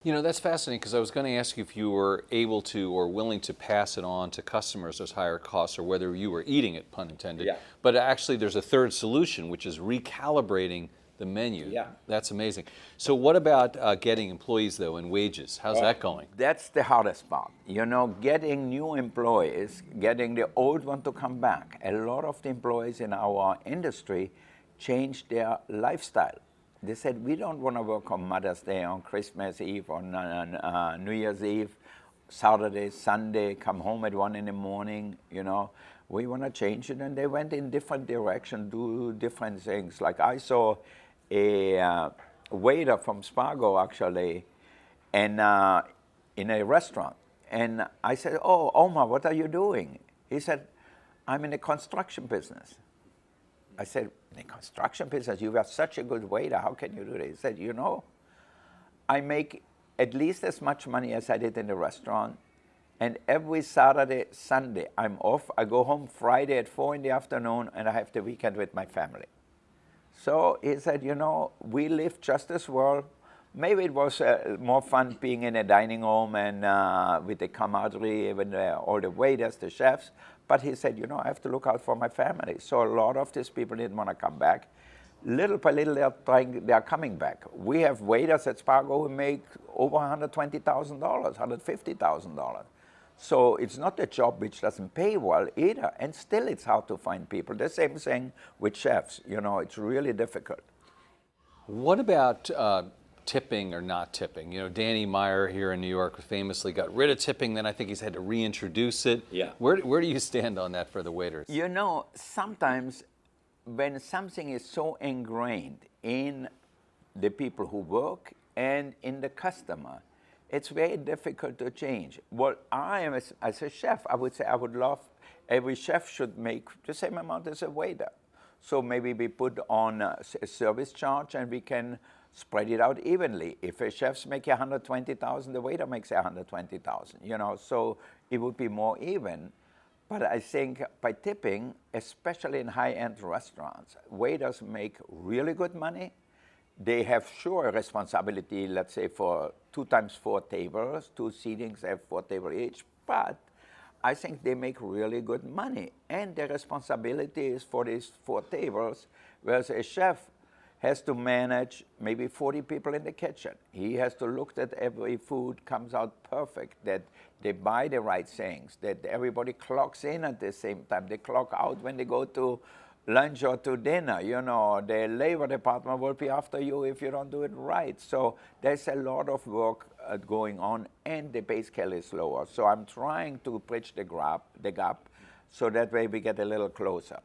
You know, that's fascinating because I was going to ask you if you were able to or willing to pass it on to customers as higher costs or whether you were eating it, pun intended. Yeah. But actually, there's a third solution, which is recalibrating the menu. Yeah. That's amazing. So, what about getting employees, though, and wages? How's that going? That's the hardest part. You know, getting new employees, getting the old one to come back. A lot of the employees in our industry changed their lifestyle. They said, we don't want to work on Mother's Day, on Christmas Eve, on New Year's Eve, Saturday, Sunday, come home at 1 in the morning, you know. We want to change it. And they went in different directions, do different things. Like I saw a waiter from Spargo, actually, and in a restaurant. And I said, oh, Omar, what are you doing? He said, I'm in the construction business. I said, in the construction business, you are such a good waiter, how can you do that? He said, you know, I make at least as much money as I did in the restaurant, and every Saturday, Sunday, I'm off. I go home Friday at 4 in the afternoon, and I have the weekend with my family. So he said, you know, we live just as well. Maybe it was more fun being in a dining room and with the camaraderie, with all the waiters, the chefs. But he said, you know, I have to look out for my family. So a lot of these people didn't want to come back. Little by little, they are coming back. We have waiters at Spargo who make over $120,000, $150,000. So it's not a job which doesn't pay well either. And still it's hard to find people. The same thing with chefs. You know, it's really difficult. What about tipping or not tipping? You know, Danny Meyer here in New York famously got rid of tipping, then I think he's had to reintroduce it. Yeah. Where do you stand on that for the waiters? You know, sometimes when something is so ingrained in the people who work and in the customer, it's very difficult to change. What I am as a chef, I would say I would love, every chef should make the same amount as a waiter. So maybe we put on a service charge and we can spread it out evenly. If a chef's making $120,000, the waiter makes $120,000, you know, so it would be more even. But I think by tipping, especially in high-end restaurants, waiters make really good money. They have sure responsibility, let's say for 2 times 4 tables, 2 seatings, have 4 tables each, but I think they make really good money. And the responsibility is for these 4 tables, whereas a chef has to manage maybe 40 people in the kitchen. He has to look that every food comes out perfect, that they buy the right things, that everybody clocks in at the same time. They clock out when they go to lunch or to dinner. You know, the labor department will be after you if you don't do it right. So there's a lot of work going on, and the pay scale is lower. So I'm trying to bridge the gap so that way we get a little closer.